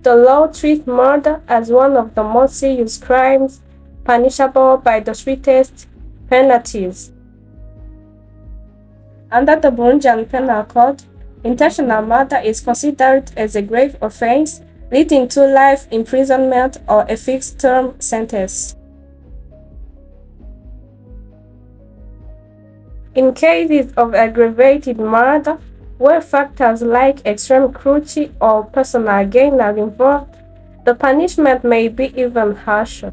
the law treats murder as one of the most serious crimes, punishable by the sweetest penalties. Under the Burundian Penal Code, intentional murder is considered as a grave offense, leading to life imprisonment or a fixed-term sentence. In cases of aggravated murder, where factors like extreme cruelty or personal gain are involved, the punishment may be even harsher.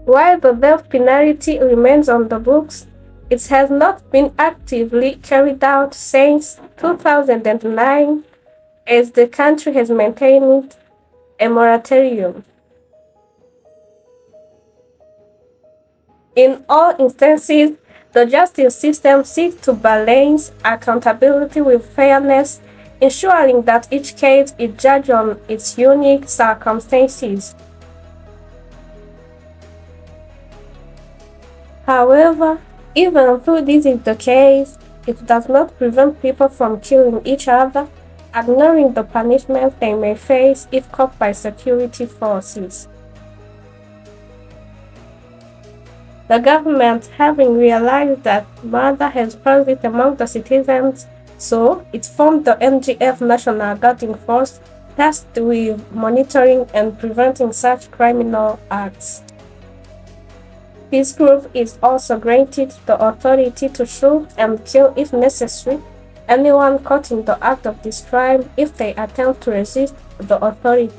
While the death penalty remains on the books, it has not been actively carried out since 2009, as the country has maintained a moratorium. In all instances, the justice system seeks to balance accountability with fairness, ensuring that each case is judged on its unique circumstances. However, even though this is the case, it does not prevent people from killing each other, ignoring the punishment they may face if caught by security forces. The government, having realized that murder has persisted among the citizens, so it formed the NGF National Guarding Force tasked with monitoring and preventing such criminal acts. This group is also granted the authority to shoot and kill if necessary anyone caught in the act of this crime if they attempt to resist the authority.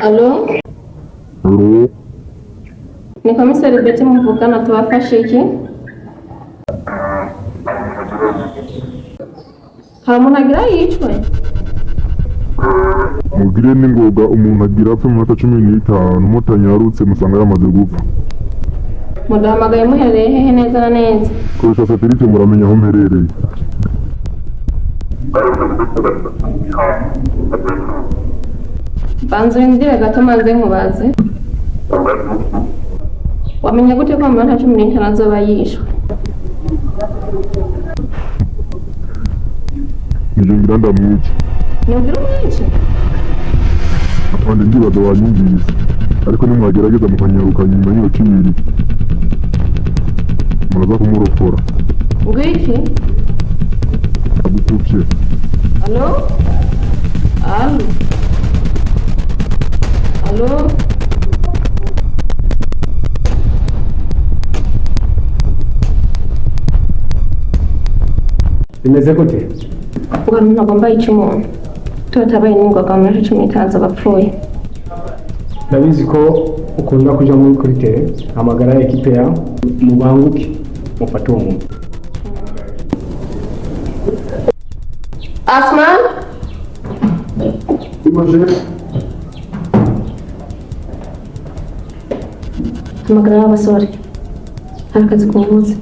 Alo? Alo? Ni komiseri Betty muvugana tubafashe iki? Hari umuntu agira yicwe? Mugire n'ingoga umuntu agira apfa mu minota 15 mutanyarutse musanga yamaze gupfa. Mudahamagaye muherereye hehe neza na neza? Koresha satelite muramenya aho mperereye. Banza urindire gato maze nkubaze. Wamenye gute ko mu minota 15 azoba yishwe? Nije ngira ndamwica. Nubwira umwice? Kandi ndibaza wanyumvise. Ariko nimwagerageza mukanyaruka nyuma y'iyo kibiri. Muraza kumurokora. Ngwiki? Abukuvye. Alo? Alo? Alo? Bimeze gute? Umuntu ntagomba yica umuntu. Tutabaye n'ingoga mu minota 15 bapfuye. Ndabizi ko ukunda kuja kuri tele, hamagara ekipe ya mubanguke mufate uwo muntu. Asman? Imaje Hamagara abasore. Hari akazi kuvuze.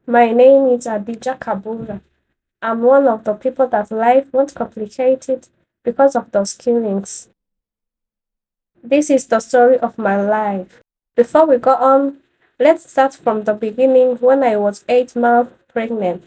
My name is Adija Kabura. I'm one of the people that life won't complicate it because of those killings. This is the story of my life. Before we go on, let's start from the beginning when I was 8 months pregnant.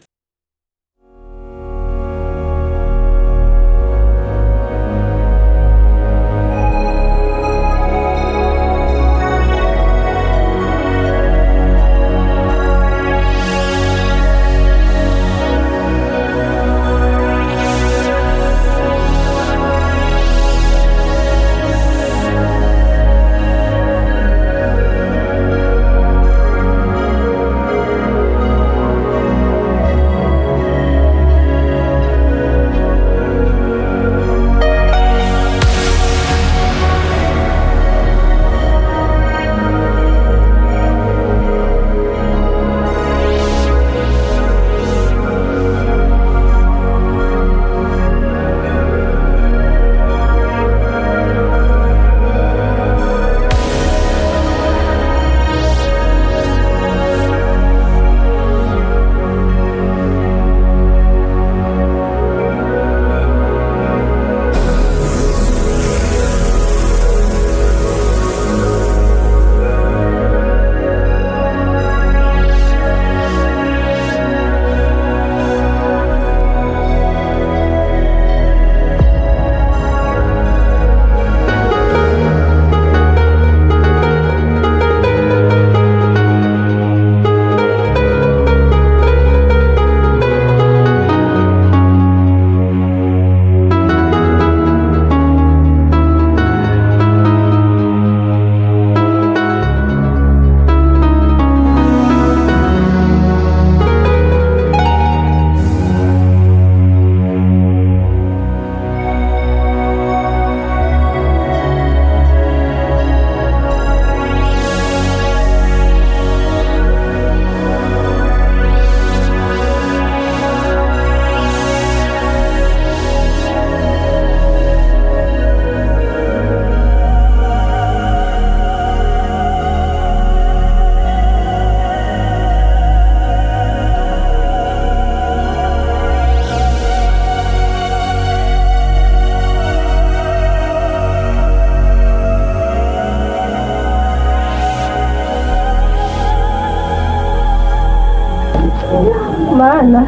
mana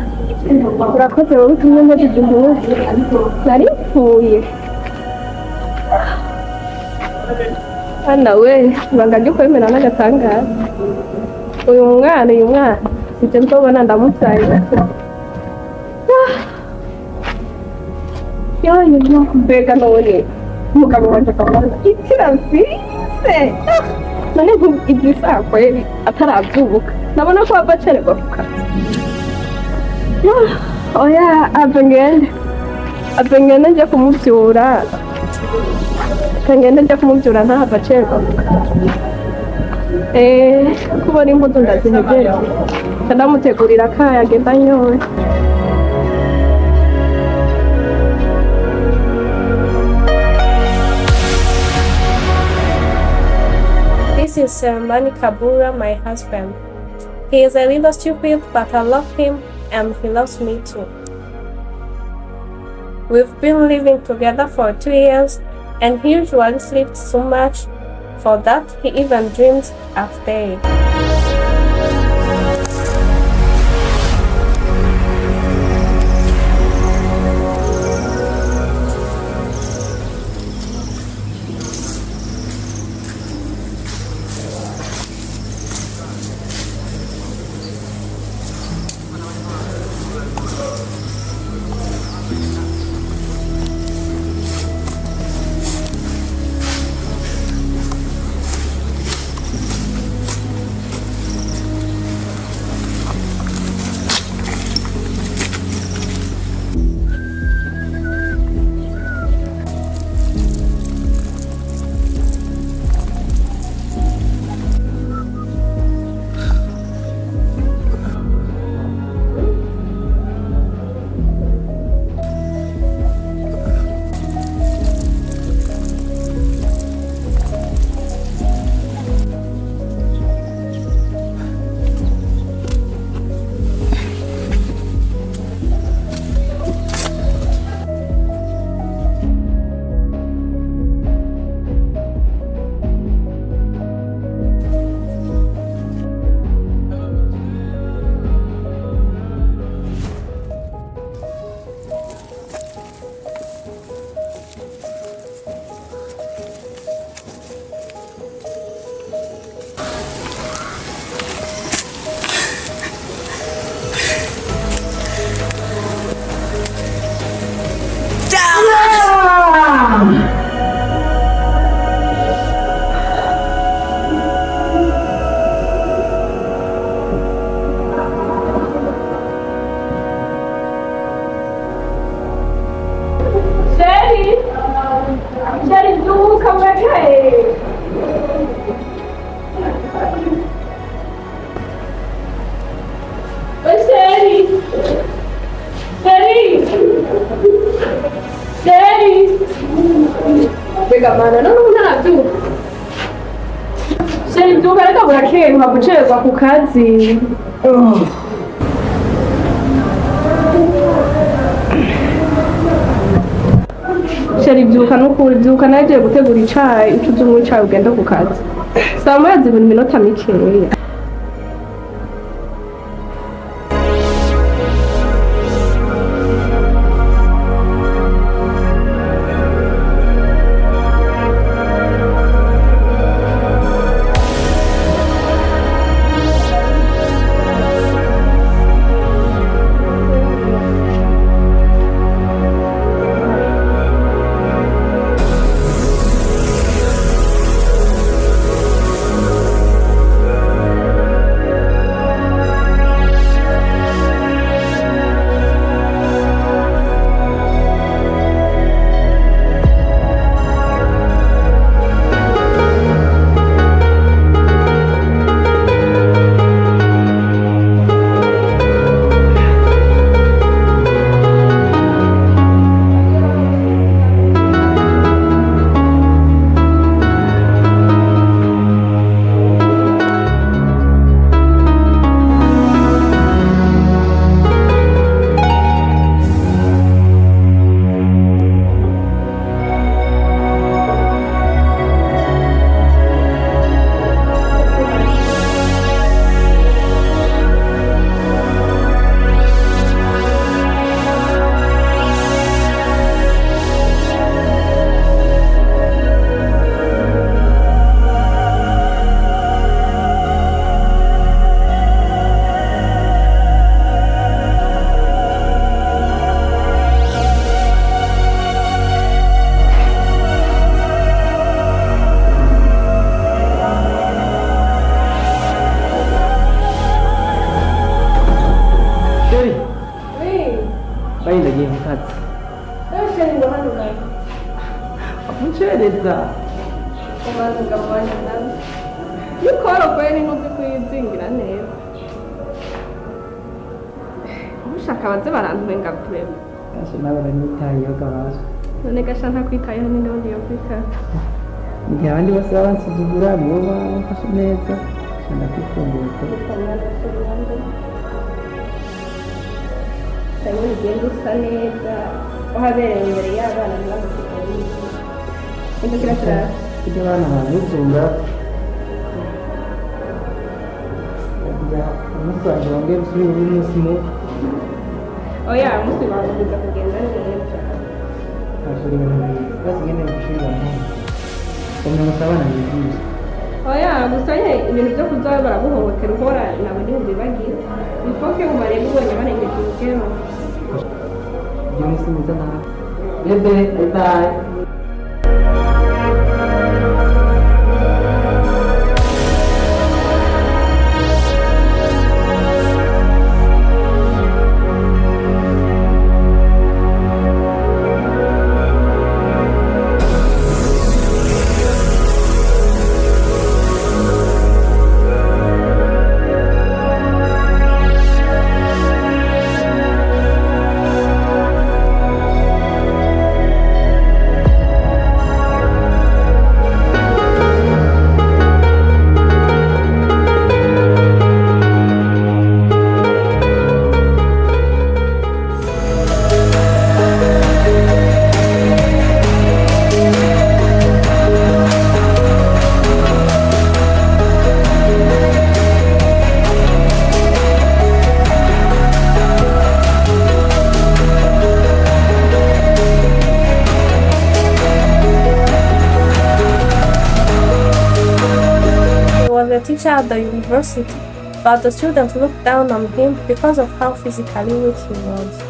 urakoze wowe utumye nkojeje impuzu nari mpfuye hana we ibanga ryo kwemera n'agatangaza uyu mwana sije nzobona ndamutsaye yo mbega none umugabo wanje akamara ikiravise none iby'isaha kweri atarabyubuka nabona ko ava acererwa ku kazi oya ave ngende nje kumubyura ntahava acererwa ku kazi kubona imbuto ndazihejeje ndamutegurira akaya agenda anyoye. This is Kabura, my husband. He is a little stupid, but I love him and he loves me too. We've been living together for 2 years and he usually sleeps so much. For that, he even dreams of day. Kuchelewa ku kazi. Sheri byuka nagiye gutegura icayi ucuze mu icayi ugenda ku kazi. Saa moya zibiri minota mikeya. kandi ndagiye mu kazi. Ndashaka ngo hano nawe. Amucereza. Ubanza ugabanya nawe. Nikoro kweli ntuzi kuyizingira neza. Ushaka abaze barandumenga kurema. Gashe nawe uranyitayeho gabaza. None gasha ntakwitayeho ninde wundi yokwitaho. Igihe abandi bose babansuzugura nibo bamfashe neza. Ndakwikundira ko. Ndabona ugenda usa neza uhabereye imbere y'abana ntibagusukare nicyo kirakirara ibyo abana bazuzura umunsi wanjye wongeye gusubira uri umunsi mubi oya umunsi wawe uza kugenda neza ashobora ibintu bibazo nkeneye gushira hamwe umuntu usabana bigiye oya gusa ibintu byo kuza baraguhohotera uhora nabo n'ibindi bagiye bifoke umarebe ubonye barengeje urugero ibyo munsi mwiza nawe bebe bye. A teacher at the university, but the students looked down on him because of how physically weak he was.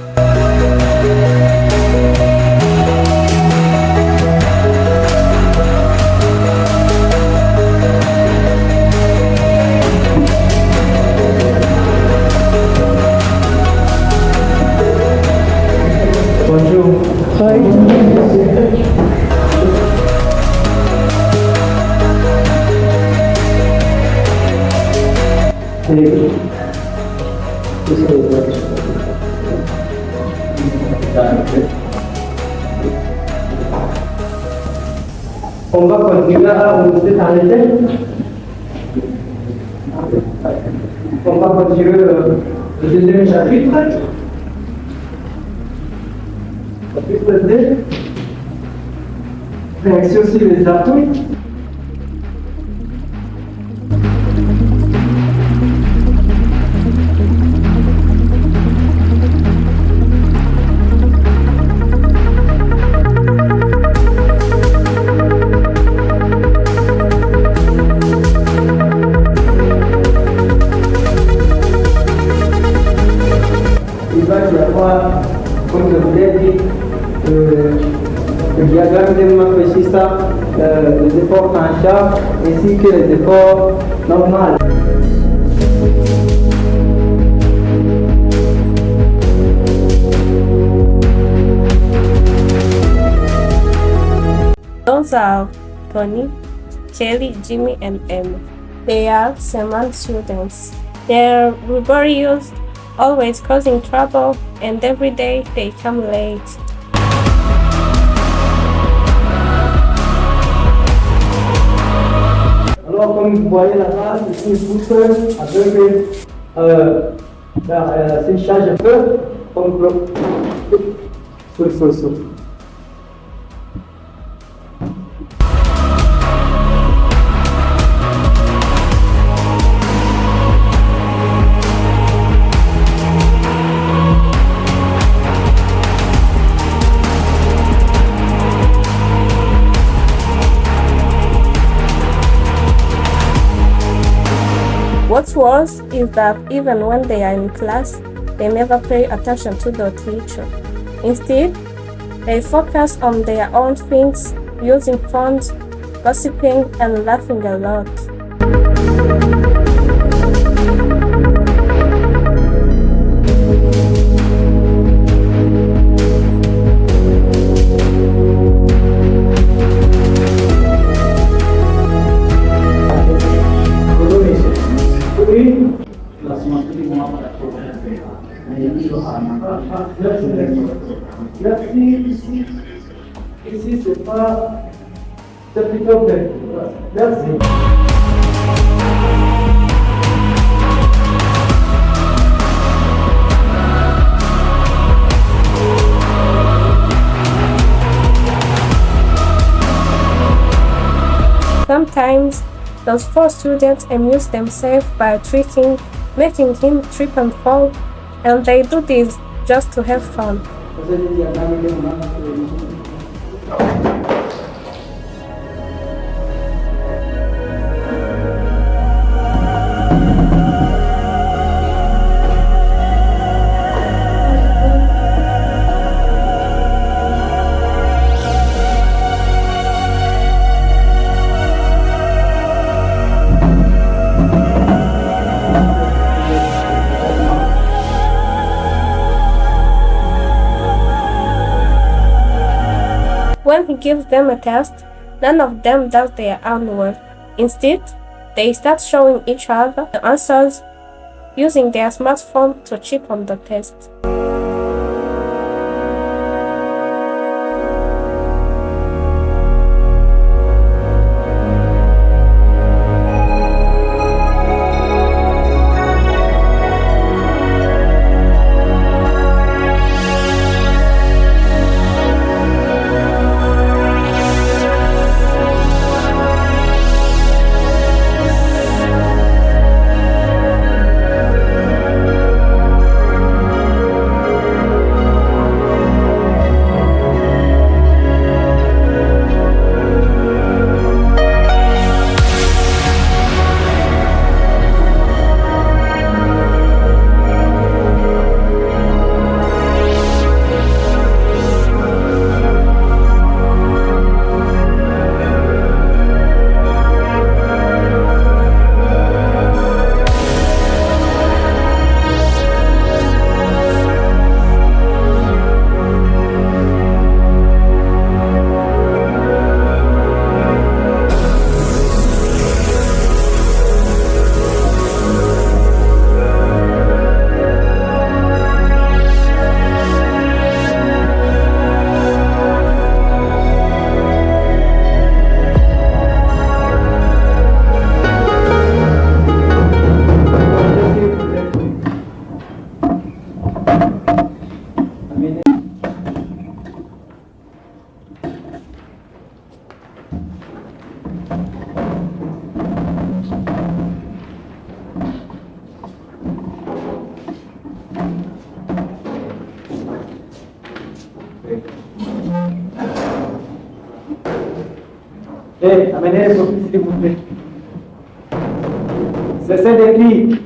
Bonjour. Hi. On va continuer à vous détailler. On va continuer le deuxième chapitre. Chapitre 2. Réaction sur les atomes. Il va y avoir, comme je vous l'ai dit, le diagramme de Macrochista, les efforts en charge ainsi que les efforts normaux. Those are Tony, Kelly, Jimmy, and Emma. They are Seman students. They're rebellious, always causing trouble, and every day they come late. Alors, comme vous voyez là-bas, c'est une pousse avec c'est une charge un peu comme sur. What's worse is that even when they are in class, they never pay attention to the teacher. Instead, they focus on their own things, using phones, gossiping, and laughing a lot. Merci, ici c'est pas, c'est plutôt bien. Merci. Sometimes, those four students amuse themselves by tricking, making him trip and fall, and they do this just to have fun. When he gives them a test, none of them does their own work. Instead, they start showing each other the answers using their smartphone to cheat on the test. Amenez les copies s'il vous plaît. Cessez d'écrire.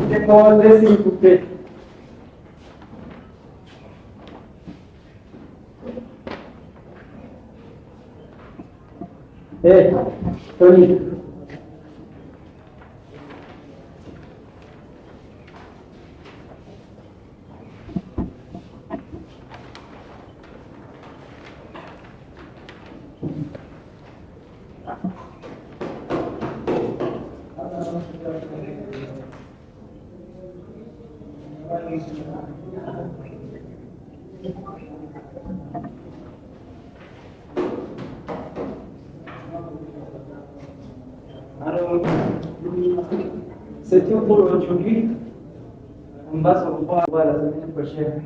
Déposez s'il vous plaît. Tony. Alors, c'est tout pour aujourd'hui. On va se revoir la semaine prochaine.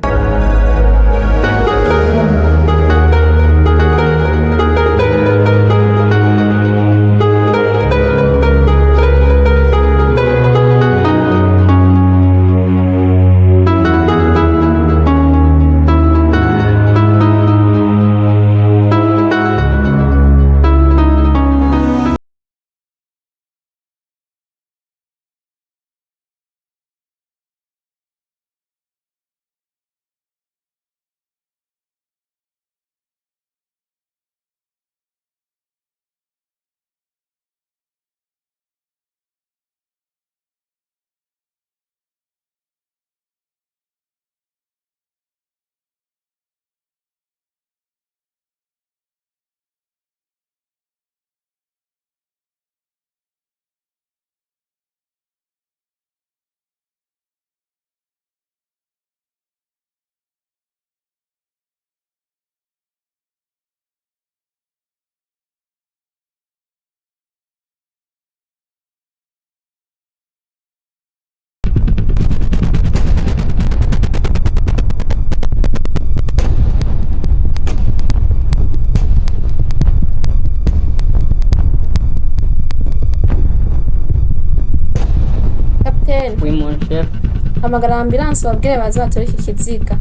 hamagara ambulance babwire baze batore iki kiziga,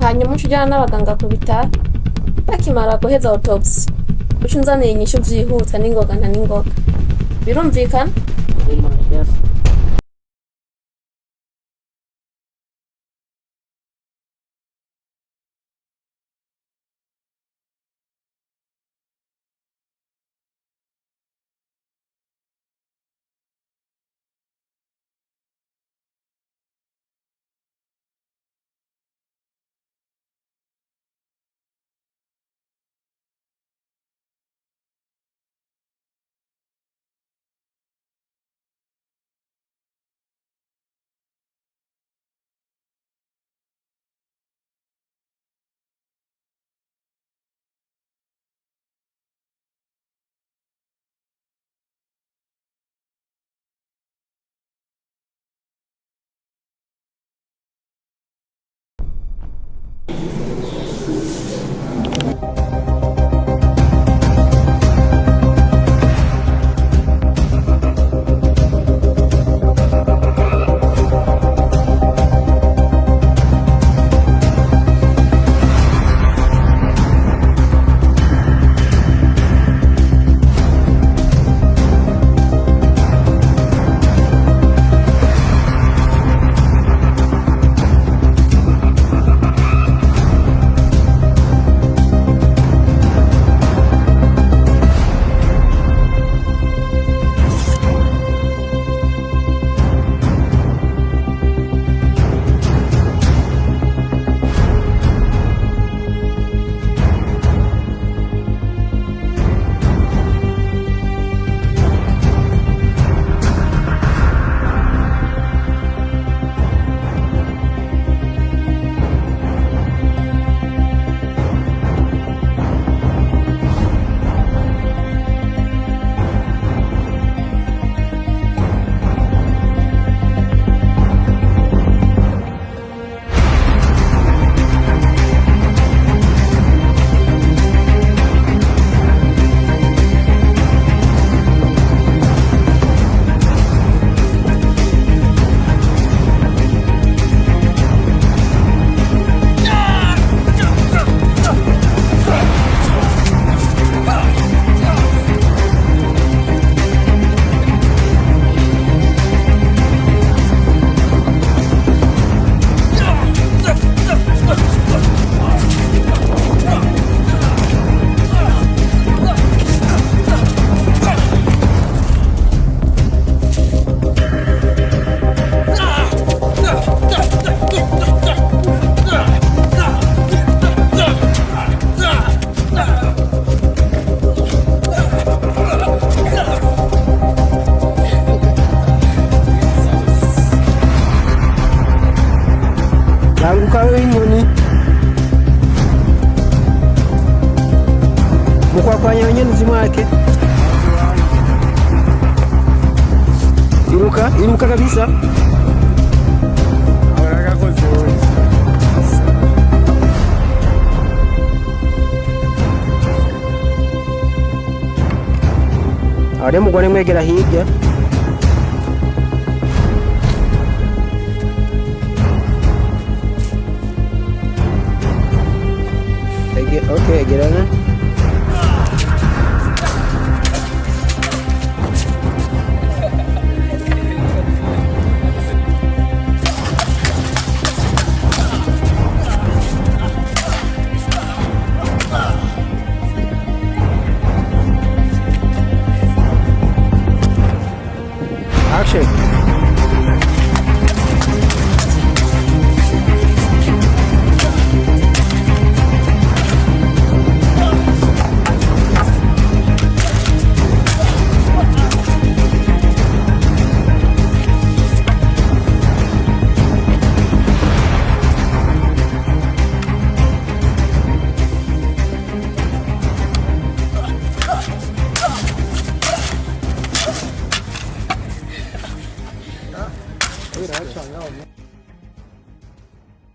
hanyuma uca ujyana n'abaganga ku bitaro. Bakimara guheza autopsy uca unzanira inyishu vyihuta n'ingoga na n'ingoga. Birumvikana? Mukwakwanya wenyenuzi mwake. Iruka kabisa. Ari mugore mwegera hirya. Okay, gerana.